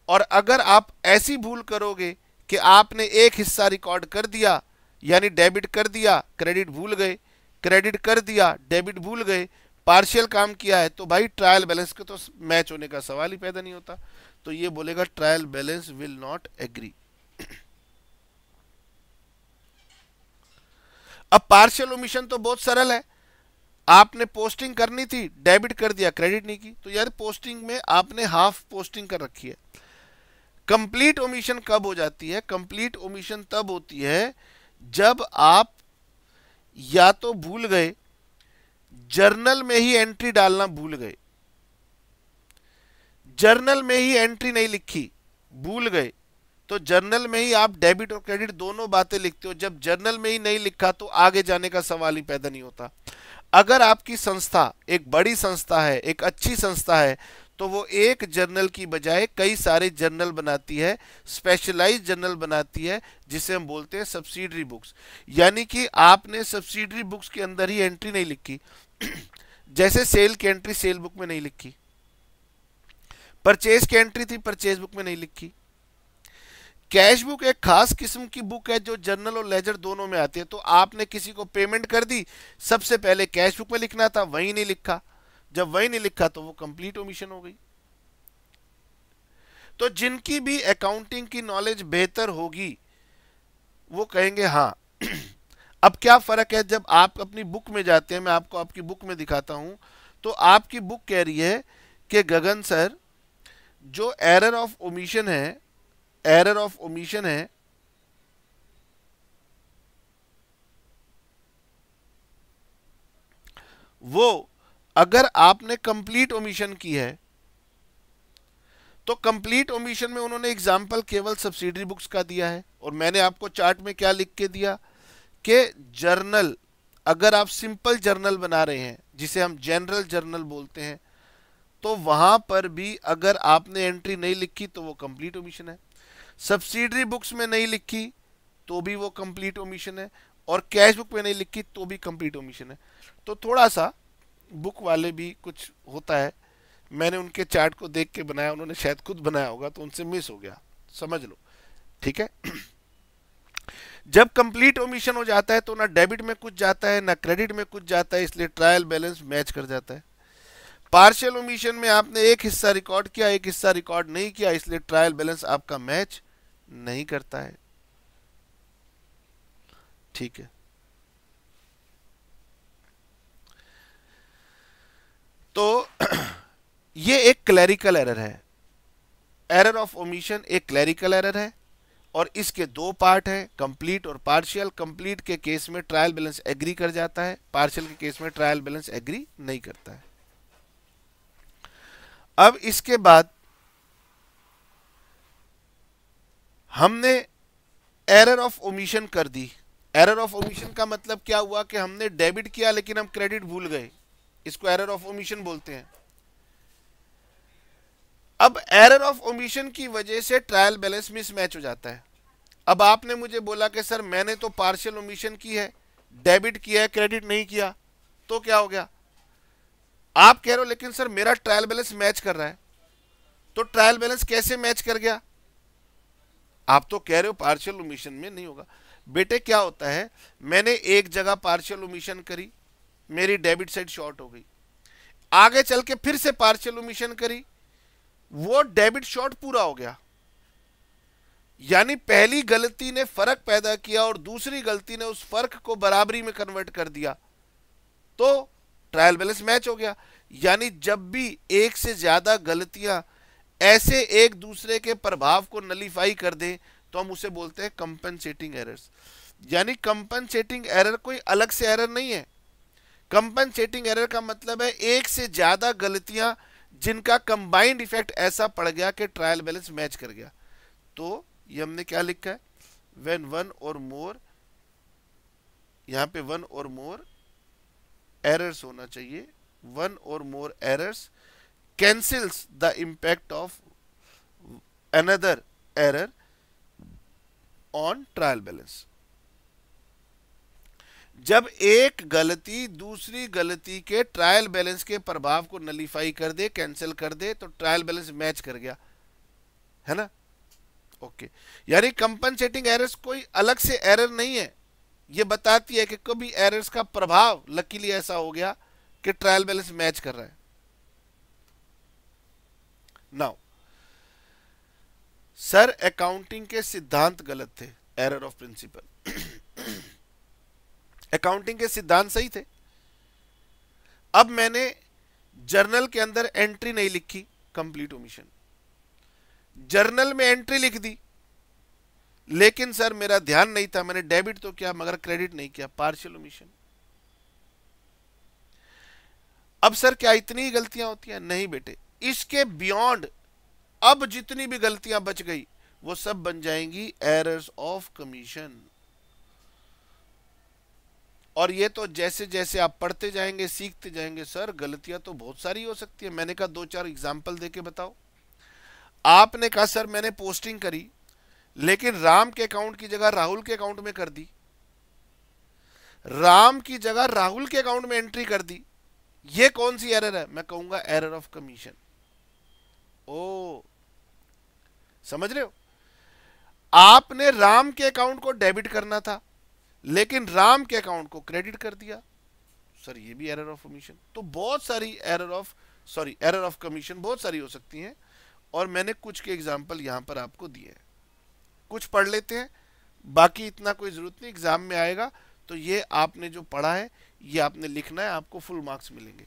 S1: और अगर आप ऐसी भूल करोगे कि आपने एक हिस्सा रिकॉर्ड कर दिया, यानी डेबिट कर दिया क्रेडिट भूल गए, क्रेडिट कर दिया डेबिट भूल गए, पार्शियल काम किया है, तो भाई ट्रायल बैलेंस के तो मैच होने का सवाल ही पैदा नहीं होता। तो ये बोलेगा trial balance will not agree. अब पार्शियल ओमिशन तो बहुत सरल है, आपने पोस्टिंग करनी थी डेबिट कर दिया क्रेडिट नहीं की, तो यार पोस्टिंग में आपने हाफ पोस्टिंग कर रखी है। कंप्लीट ओमिशन कब हो जाती है? कंप्लीट ओमिशन तब होती है जब आप या तो भूल गए, जर्नल में ही एंट्री डालना भूल गए, जर्नल में ही एंट्री नहीं लिखी, भूल गए, तो जर्नल में ही आप डेबिट और क्रेडिट दोनों बातें लिखते हो। जब जर्नल में ही नहीं लिखा तो आगे जाने का सवाल ही पैदा नहीं होता। अगर आपकी संस्था एक बड़ी संस्था है, एक अच्छी संस्था है, तो वो एक जर्नल की बजाय कई सारे जर्नल बनाती है, स्पेशलाइज्ड जर्नल बनाती है, जिसे हम बोलते हैं सब्सिडरी बुक्स। यानी कि आपने सब्सिडरी बुक्स के अंदर ही एंट्री नहीं लिखी, जैसे सेल की एंट्री सेल बुक में नहीं लिखी, परचेज की एंट्री थी परचेज बुक में नहीं लिखी। कैश बुक एक खास किस्म की बुक है जो जर्नल और लेजर दोनों में आती है। तो आपने किसी को पेमेंट कर दी, सबसे पहले कैश बुक में लिखना था, वही नहीं लिखा, जब वही नहीं लिखा तो वो कंप्लीट ओमिशन हो गई। तो जिनकी भी अकाउंटिंग की नॉलेज बेहतर होगी वो कहेंगे हाँ। अब क्या फर्क है, जब आप अपनी बुक में जाते हैं, मैं आपको आपकी बुक में दिखाता हूं, तो आपकी बुक कह रही है कि गगन सर जो एरर ऑफ ओमिशन है, एरर ऑफ ओमिशन है वो अगर आपने कंप्लीट ओमिशन की है, तो कंप्लीट ओमिशन में उन्होंने एग्जाम्पल केवल सब्सिडरी बुक्स का दिया है। और मैंने आपको चार्ट में क्या लिख के दिया कि जर्नल, अगर आप सिंपल जर्नल बना रहे हैं जिसे हम जनरल जर्नल बोलते हैं, तो वहां पर भी अगर आपने एंट्री नहीं लिखी तो वो कंप्लीट ओमिशन है। सब्सिडरी बुक्स में नहीं लिखी तो भी वो कंप्लीट ओमिशन है, और कैश बुक में नहीं लिखी तो भी कंप्लीट ओमिशन है। तो थोड़ा सा बुक वाले भी कुछ होता है, मैंने उनके चार्ट को देख के बनाया, उन्होंने शायद खुद बनाया होगा तो उनसे मिस हो गया, समझ लो, ठीक है। जब कंप्लीट ओमिशन हो जाता है तो ना डेबिट में कुछ जाता है ना क्रेडिट में कुछ जाता है, इसलिए ट्रायल बैलेंस मैच कर जाता है। पार्शियल ओमिशन में आपने एक हिस्सा रिकॉर्ड किया, एक हिस्सा रिकॉर्ड नहीं किया, इसलिए ट्रायल बैलेंस आपका मैच नहीं करता है, ठीक है। तो ये एक क्लैरिकल एरर है, एरर ऑफ ओमिशन एक क्लैरिकल एरर है, और इसके दो पार्ट हैं, कंप्लीट और पार्शियल। कंप्लीट के केस में ट्रायल बैलेंस एग्री कर जाता है, पार्शियल के केस में ट्रायल बैलेंस एग्री नहीं करता है। अब इसके बाद हमने एरर ऑफ ओमिशन कर दी। एरर ऑफ ओमिशन का मतलब क्या हुआ कि हमने डेबिट किया लेकिन हम क्रेडिट भूल गए, इसको एरर ऑफ ओमिशन बोलते हैं। अब एरर ऑफ ओमिशन की वजह से ट्रायल बैलेंस मिसमैच हो जाता है। अब आपने मुझे बोला कि सर मैंने तो पार्शियल ओमिशन की है, डेबिट किया है क्रेडिट नहीं किया, तो क्या हो गया? आप कह रहे हो लेकिन सर मेरा ट्रायल बैलेंस मैच कर रहा है, तो ट्रायल बैलेंस कैसे मैच कर गया? आप तो कह रहे हो पार्शियल ओमिशन में नहीं होगा। बेटे क्या होता है, मैंने एक जगह पार्शियल ओमिशन करी, मेरी डेबिट साइड शॉर्ट हो गई, आगे चल के फिर से पार्शियल ओमिशन करी, वो डेबिट शॉर्ट पूरा हो गया। यानी पहली गलती ने फर्क पैदा किया और दूसरी गलती ने उस फर्क को बराबरी में कन्वर्ट कर दिया, तो ट्रायल बैलेंस मैच हो गया। यानी जब भी एक से ज्यादा गलतियां ऐसे एक दूसरे के प्रभाव को नलीफाई कर दें तो हम उसे बोलते हैं कंपनसेटिंग एरर्स। यानी कंपनसेटिंग एरर कोई अलग से एरर नहीं है। कंपनसेटिंग एरर का मतलब है एक से ज्यादा गलतियां जिनका कंबाइंड इफेक्ट ऐसा पड़ गया कि ट्रायल बैलेंस मैच कर गया। तो ये हमने क्या लिखा है, व्हेन वन और मोर, यहां पे वन और मोर एरर्स होना चाहिए, वन और मोर errors cancels the impact of another error on trial balance. जब एक गलती दूसरी गलती के ट्रायल बैलेंस के प्रभाव को नलीफाई कर दे, कैंसिल कर दे, तो ट्रायल बैलेंस मैच कर गया, है ना? ओके, यानी कंपनसेटिंग एरर्स कोई अलग से एरर नहीं है, ये बताती है कि कभी एरर्स का प्रभाव लकीली ऐसा हो गया कि ट्रायल बैलेंस मैच कर रहा है. नाउ सर अकाउंटिंग के सिद्धांत गलत थे, एरर ऑफ प्रिंसिपल. अकाउंटिंग के सिद्धांत सही थे. अब मैंने जर्नल के अंदर एंट्री नहीं लिखी, कंप्लीट ओमिशन. जर्नल में एंट्री लिख दी, लेकिन सर मेरा ध्यान नहीं था, मैंने डेबिट तो किया मगर क्रेडिट नहीं किया, पार्शियल ओमिशन. अब सर क्या इतनी ही गलतियां होती हैं? नहीं बेटे, इसके बियॉन्ड अब जितनी भी गलतियां बच गई वो सब बन जाएंगी एरर्स ऑफ कमीशन. और ये तो जैसे जैसे आप पढ़ते जाएंगे, सीखते जाएंगे, सर गलतियां तो बहुत सारी हो सकती है. मैंने कहा 2-4 एग्जाम्पल देके बताओ. आपने कहा सर मैंने पोस्टिंग करी लेकिन राम के अकाउंट की जगह राहुल के अकाउंट में कर दी, राम की जगह राहुल के अकाउंट में एंट्री कर दी, ये कौन सी एरर है? मैं कहूंगा एरर ऑफ कमीशन. ओ, समझ रहे हो? आपने राम के अकाउंट को डेबिट करना था लेकिन राम के अकाउंट को क्रेडिट कर दिया, सर ये भी एरर ऑफ कमीशन. तो बहुत सारी एरर ऑफ कमीशन बहुत सारी हो सकती हैं, और मैंने कुछ के एग्जांपल यहां पर आपको दिए हैं. कुछ पढ़ लेते हैं, बाकी इतना कोई जरूरत नहीं, एग्जाम में आएगा तो ये आपने जो पढ़ा है ये आपने लिखना है, आपको फुल मार्क्स मिलेंगे.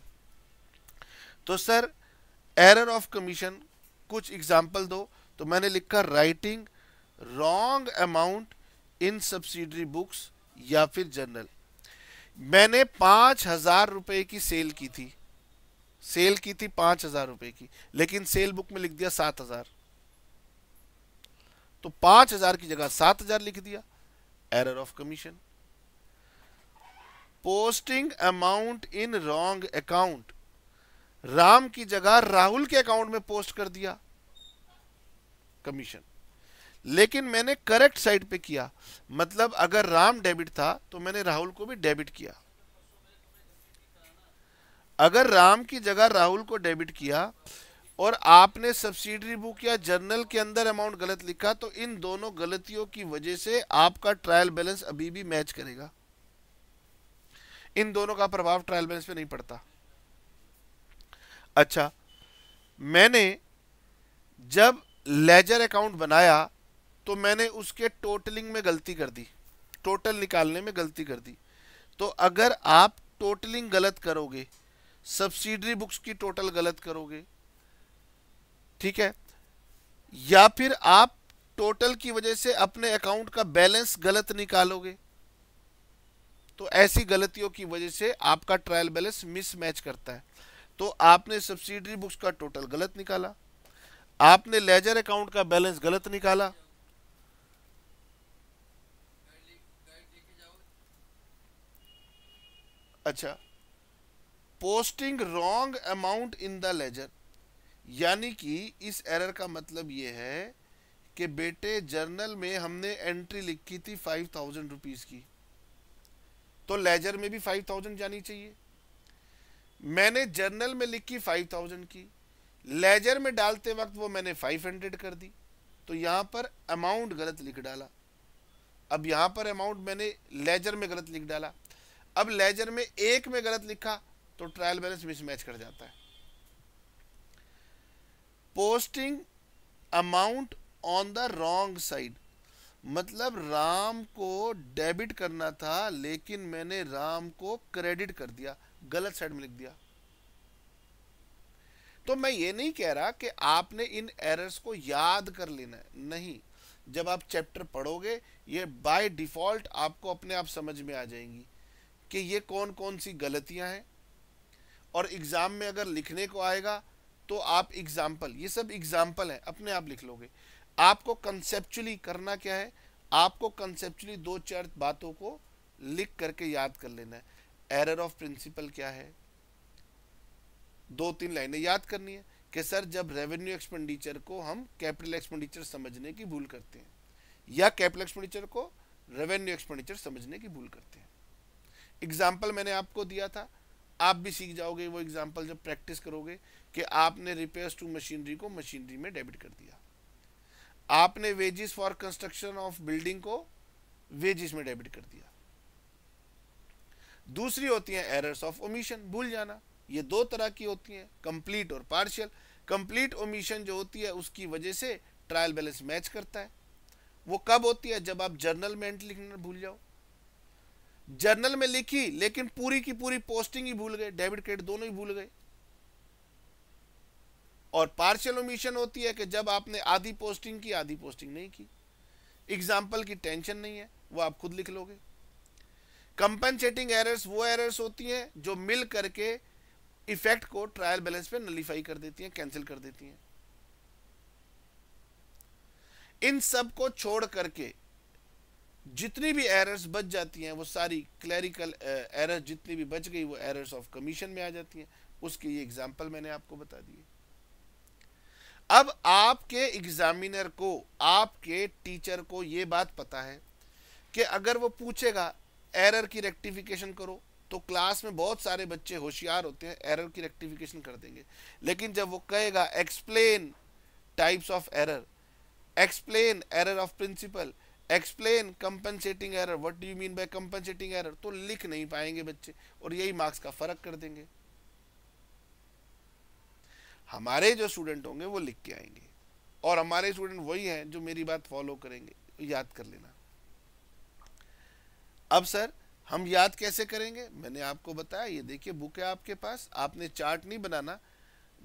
S1: तो सर एरर ऑफ कमीशन कुछ एग्जांपल दो. तो मैंने लिखा राइटिंग रॉन्ग अमाउंट इन सब्सिडरी बुक्स या फिर जर्नल. मैंने 5,000 रुपए की सेल की थी 5,000 रुपए की, लेकिन सेल बुक में लिख दिया 7,000. तो 5,000 की जगह 7,000 लिख दिया, error of commission. Posting amount in wrong account, Ram की जगह राहुल के अकाउंट में पोस्ट कर दिया, कमीशन. लेकिन मैंने करेक्ट साइड पे किया, मतलब अगर राम डेबिट था तो मैंने राहुल को भी डेबिट किया. अगर राम की जगह राहुल को डेबिट किया और आपने सब्सिडरी बुक या जर्नल के अंदर अमाउंट गलत लिखा, तो इन दोनों गलतियों की वजह से आपका ट्रायल बैलेंस अभी भी मैच करेगा. इन दोनों का प्रभाव ट्रायल बैलेंस पे नहीं पड़ता. अच्छा, मैंने जब लेजर अकाउंट बनाया तो मैंने उसके टोटलिंग में गलती कर दी, टोटल निकालने में गलती कर दी. तो अगर आप टोटलिंग गलत करोगे, सब्सिडरी बुक्स की टोटल गलत करोगे, ठीक है, या फिर आप टोटल की वजह से अपने अकाउंट का बैलेंस गलत निकालोगे, तो ऐसी गलतियों की वजह से आपका ट्रायल बैलेंस मिसमैच करता है. तो आपने सब्सिडरी बुक्स का टोटल गलत निकाला, आपने लेजर अकाउंट का बैलेंस गलत निकाला. अच्छा, posting wrong amount in the ledger, यानी कि इस एरर का मतलब यह है कि बेटे जर्नल में हमने एंट्री लिखी थी 5,000 रुपीज की, तो लेजर में भी 5,000 जानी चाहिए. मैंने जर्नल में लिखी 5,000 की, लेजर में डालते वक्त वो मैंने 500 कर दी, तो यहां पर अमाउंट गलत लिख डाला. अब यहां पर अमाउंट मैंने लेजर में गलत लिख डाला. अब लेजर में एक में गलत लिखा तो ट्रायल बैलेंस मिसमैच कर जाता है. Posting amount on the wrong side, मतलब राम को डेबिट करना था लेकिन मैंने राम को क्रेडिट कर दिया, गलत साइड में लिख दिया. तो मैं ये नहीं कह रहा कि आपने इन एरर्स को याद कर लेना है, नहीं. जब आप चैप्टर पढ़ोगे ये बाय डिफॉल्ट आपको अपने आप समझ में आ जाएंगी कि ये कौन कौन सी गलतियां हैं. और एग्जाम में अगर लिखने को आएगा तो आप एग्जाम्पल, ये सब एग्जाम्पल है, अपने आप लिख लोगे. आपको कंसेप्चुअली करना क्या है, आपको कंसेप्चुअली 2-4 बातों को लिख करके याद कर लेना है. एरर ऑफ प्रिंसिपल क्या है, 2-3 लाइनें याद करनी है कि सर जब रेवेन्यू एक्सपेंडिचर को हम कैपिटल एक्सपेंडिचर समझने की भूल करते हैं या कैपिटल एक्सपेंडिचर को रेवेन्यू एक्सपेंडिचर समझने की भूल करते हैं। एग्जाम्पल मैंने आपको दिया था, आप भी सीख जाओगे वो एग्जाम्पल जब प्रैक्टिस करोगे कि आपने रिपेयर्स टू मशीनरी को मशीनरी में डेबिट कर दिया, आपने wages for construction of building को वेजेस में डेबिट कर दिया। दूसरी होती है एरर्स ऑफ ओमिशन, भूल जाना। ये दो तरह की होती हैं, कंप्लीट और पार्शियल। कंप्लीट ओमिशन जो होती है उसकी वजह से ट्रायल बैलेंस मैच करता है। वो कब होती है? जब आप जर्नल में एंट्री लिखना भूल जाओ। जर्नल में लिखी लेकिन पूरी की पूरी पोस्टिंग ही भूल गए, डेबिट क्रेडिट दोनों ही भूल गए। और पार्शियल ओमिशन होती है कि जब आपने आधी पोस्टिंग की आधी पोस्टिंग नहीं की। एग्जाम्पल की टेंशन नहीं है, वो आप खुद लिख लोगे। कंपनसेटिंग एरर्स वो एरर्स होती हैं जो मिल करके इफेक्ट को ट्रायल बैलेंस पे नलीफाई कर देती हैं, कैंसिल कर देती हैं। इन सब को छोड़ करके जितनी भी एरर्स बच जाती हैं वो सारी क्लरिकल एरर जितनी भी बच गई वो एरर्स ऑफ कमीशन में आ जाती हैं। उसके ये एग्जाम्पल मैंने आपको बता दिए। अब आपके एग्जामिनर को, आपके टीचर को ये बात पता है कि अगर वो पूछेगा एरर की रेक्टिफिकेशन करो, तो क्लास में बहुत सारे बच्चे होशियार होते हैं, एरर की रेक्टिफिकेशन कर देंगे। लेकिन जब वो कहेगा explain types of error, explain error of principle, explain compensating error, what do you mean by compensating error, तो लिख नहीं पाएंगे बच्चे और यही मार्क्स का फर्क कर देंगे। हमारे जो स्टूडेंट होंगे वो लिख के आएंगे और हमारे स्टूडेंट वही हैं जो मेरी बात फॉलो करेंगे। याद कर लेना। अब सर हम याद कैसे करेंगे? मैंने आपको बताया, ये देखिए बुक है आपके पास, आपने चार्ट नहीं बनाना।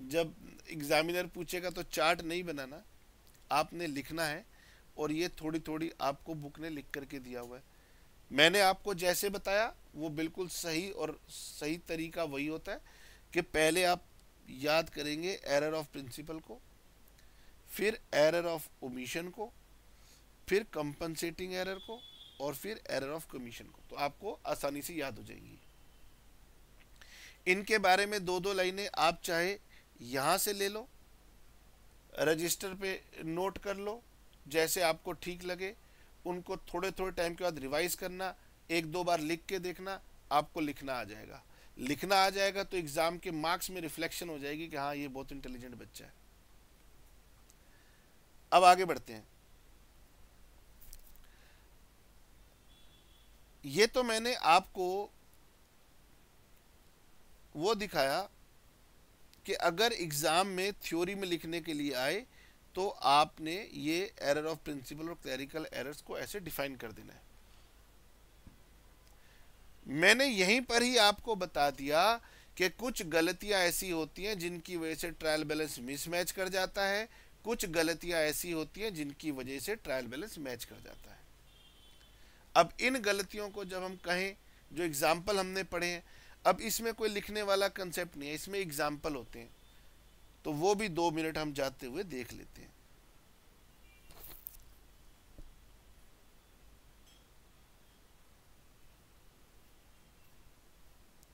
S1: जब एग्जामिनर पूछेगा तो चार्ट नहीं बनाना, आपने लिखना है। और ये थोड़ी थोड़ी आपको बुक ने लिख करके दिया हुआ है। मैंने आपको जैसे बताया वो बिल्कुल सही, और सही तरीका वही होता है कि पहले आप याद करेंगे एरर ऑफ प्रिंसिपल को, फिर एरर ऑफ ओमिशन को, फिर कंपनसेटिंग एरर को, और फिर एरर ऑफ कमीशन को। तो आपको आसानी से याद हो जाएंगी। इनके बारे में दो दो लाइनें आप चाहे यहां से ले लो, रजिस्टर पे नोट कर लो, जैसे आपको ठीक लगे। उनको थोड़े थोड़े टाइम के बाद रिवाइज करना, एक दो बार लिख के देखना, आपको लिखना आ जाएगा। लिखना आ जाएगा तो एग्जाम के मार्क्स में रिफ्लेक्शन हो जाएगी कि हाँ ये बहुत इंटेलिजेंट बच्चा है। अब आगे बढ़ते हैं। ये तो मैंने आपको वो दिखाया कि अगर एग्जाम में थ्योरी में लिखने के लिए आए तो आपने ये एरर ऑफ प्रिंसिपल और क्लरिकल एरर्स को ऐसे डिफाइन कर देना है। मैंने यहीं पर ही आपको बता दिया कि कुछ गलतियां ऐसी होती हैं जिनकी वजह से ट्रायल बैलेंस मिसमैच कर जाता है, कुछ गलतियां ऐसी होती हैं जिनकी वजह से ट्रायल बैलेंस मैच कर जाता है। अब इन गलतियों को जब हम कहें, जो एग्जाम्पल हमने पढ़े हैं, अब इसमें कोई लिखने वाला कंसेप्ट नहीं है, इसमें एग्जाम्पल होते हैं, तो वो भी 2 मिनट हम जाते हुए देख लेते हैं।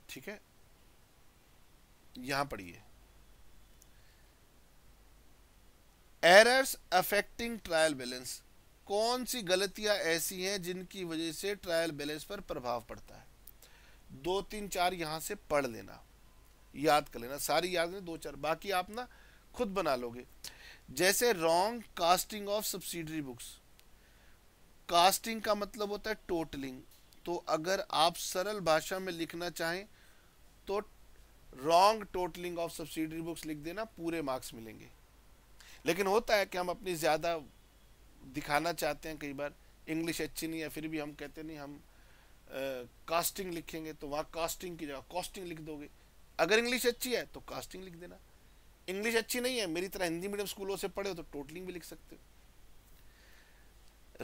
S1: ठीक है, यहां पढ़िए। एरर्स अफेक्टिंग ट्रायल बैलेंस, कौन सी गलतियां ऐसी हैं जिनकी वजह से ट्रायल बैलेंस पर प्रभाव पड़ता है? 2 3 4 यहां से पढ़ लेना, याद कर लेना, सारी याद में 2 4, बाकी आप ना खुद बना लोगे। जैसे wrong casting of subsidiary books. Casting का मतलब होता है टोटलिंग, तो अगर आप सरल भाषा में लिखना चाहें तो wrong totalling of subsidiary books लिख देना, पूरे मार्क्स मिलेंगे। लेकिन होता है कि हम अपनी ज़्यादा दिखाना चाहते हैं, कई बार इंग्लिश अच्छी नहीं है फिर भी हम कहते नहीं हम कास्टिंग लिखेंगे, तो वहाँ कास्टिंग की जगह कॉस्टिंग लिख दोगे। अगर इंग्लिश अच्छी है तो कास्टिंग लिख देना, इंग्लिश अच्छी नहीं है, मेरी तरह हिंदी मीडियम स्कूलों से पढ़े हो तो टोटलिंग भी लिख सकते हो।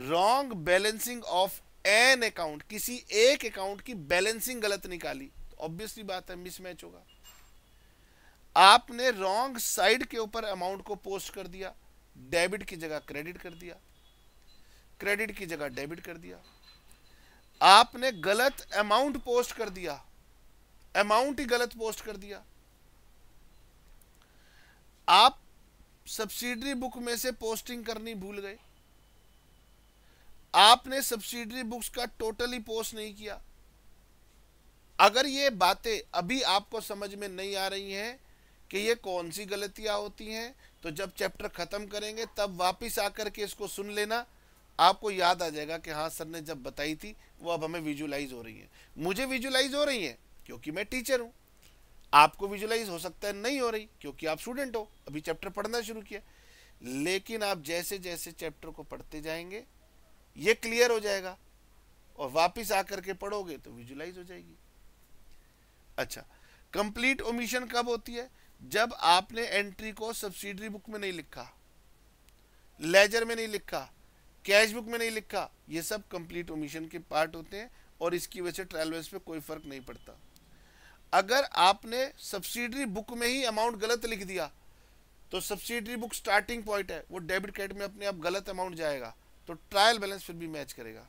S1: Wrong balancing of an account, किसी एक अकाउंट की बैलेंसिंग गलत निकाली तो ऑब्वियसली बात है मिसमैच होगा। आपने रॉन्ग साइड के ऊपर अमाउंट को पोस्ट कर दिया, डेबिट की जगह क्रेडिट कर दिया, क्रेडिट की जगह डेबिट कर दिया। आपने गलत अमाउंट पोस्ट कर दिया, अमाउंट ही गलत पोस्ट कर दिया। आप सब्सिडरी बुक में से पोस्टिंग करनी भूल गए, आपने सब्सिडरी बुक्स का टोटली पोस्ट नहीं किया। अगर ये बातें अभी आपको समझ में नहीं आ रही हैं कि ये कौन सी गलतियां होती हैं, तो जब चैप्टर खत्म करेंगे तब वापस आकर के इसको सुन लेना, आपको याद आ जाएगा कि हाँ सर ने जब बताई थी वो अब हमें विजुलाइज हो रही है। मुझे विजुलाइज हो रही है क्योंकि मैं टीचर हूँ, आपको विजुलाइज हो सकता है नहीं हो रही क्योंकि आप स्टूडेंट हो, अभी चैप्टर पढ़ना शुरू किया। लेकिन आप जैसे जैसे चैप्टर को पढ़ते जाएंगे ये क्लियर हो जाएगा और वापस आकर के पढ़ोगे तो विजुलाइज हो जाएगी। अच्छा, कंप्लीट ओमिशन कब होती है? जब आपने एंट्री को सब्सिडरी बुक में नहीं लिखा, लेजर में नहीं लिखा, कैश बुक में नहीं लिखा, ये सब कंप्लीट ओमिशन के पार्ट होते हैं और इसकी वजह से ट्रायल बेस पे कोई फर्क नहीं पड़ता। अगर आपने सब्सिडरी बुक में ही अमाउंट गलत लिख दिया तो सब्सिडरी बुक स्टार्टिंग पॉइंट है, वो डेबिट क्रेडिट में अपने आप गलत अमाउंट जाएगा, तो ट्रायल बैलेंस फिर भी मैच करेगा।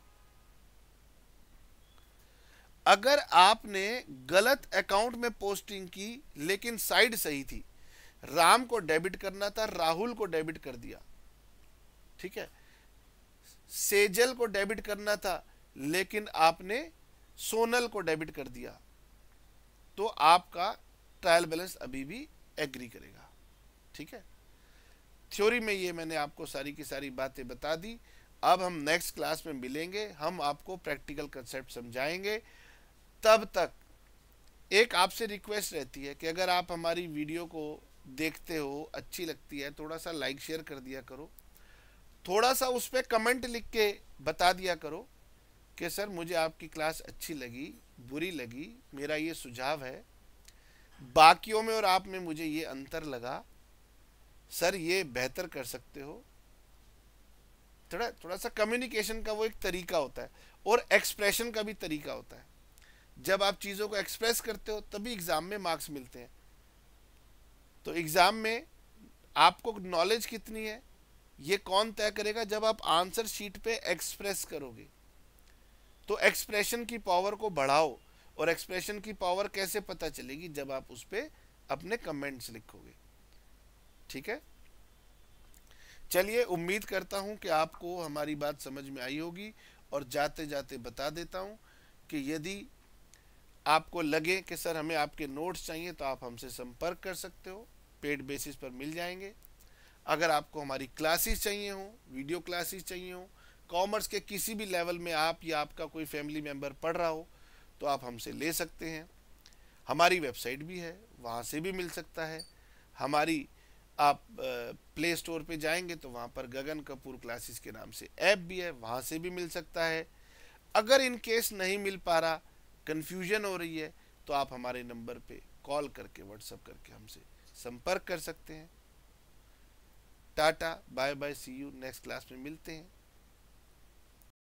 S1: अगर आपने गलत अकाउंट में पोस्टिंग की लेकिन साइड सही थी, राम को डेबिट करना था, राहुल को डेबिट कर दिया, ठीक है, सेजल को डेबिट करना था लेकिन आपने सोनल को डेबिट कर दिया, तो आपका ट्रायल बैलेंस अभी भी एग्री करेगा। ठीक है, थ्योरी में ये मैंने आपको सारी की सारी बातें बता दी। अब हम नेक्स्ट क्लास में मिलेंगे, हम आपको प्रैक्टिकल कंसेप्ट समझाएंगे। तब तक एक आपसे रिक्वेस्ट रहती है कि अगर आप हमारी वीडियो को देखते हो, अच्छी लगती है, थोड़ा सा लाइक शेयर कर दिया करो, थोड़ा सा उस पर कमेंट लिख के बता दिया करो कि सर मुझे आपकी क्लास अच्छी लगी, बुरी लगी, मेरा ये सुझाव है, बाकियों में और आप में मुझे ये अंतर लगा, सर ये बेहतर कर सकते हो। थोड़ा थोड़ा सा कम्युनिकेशन का वो एक तरीका होता है और एक्सप्रेशन का भी तरीका होता है। जब आप चीज़ों को एक्सप्रेस करते हो तभी एग्ज़ाम में मार्क्स मिलते हैं। तो एग्ज़ाम में आपको नॉलेज कितनी है ये कौन तय करेगा? जब आप आंसर शीट पे एक्सप्रेस करोगे। तो एक्सप्रेशन की पावर को बढ़ाओ, और एक्सप्रेशन की पावर कैसे पता चलेगी? जब आप उस पर अपने कमेंट्स लिखोगे। ठीक है, चलिए, उम्मीद करता हूं कि आपको हमारी बात समझ में आई होगी। और जाते जाते बता देता हूं कि यदि आपको लगे कि सर हमें आपके नोट्स चाहिए तो आप हमसे संपर्क कर सकते हो, पेड बेसिस पर मिल जाएंगे। अगर आपको हमारी क्लासेस चाहिए हो, वीडियो क्लासेस चाहिए हो, कॉमर्स के किसी भी लेवल में आप या आपका कोई फैमिली मेम्बर पढ़ रहा हो, तो आप हमसे ले सकते हैं। हमारी वेबसाइट भी है, वहाँ से भी मिल सकता है। हमारी आप प्ले स्टोर पे जाएंगे तो वहाँ पर गगन कपूर क्लासेस के नाम से ऐप भी है, वहाँ से भी मिल सकता है। अगर इन केस नहीं मिल पा रहा, कन्फ्यूजन हो रही है, तो आप हमारे नंबर पे कॉल करके, व्हाट्सएप करके हमसे संपर्क कर सकते हैं। Tata, bye bye, see you, next class में मिलते हैं।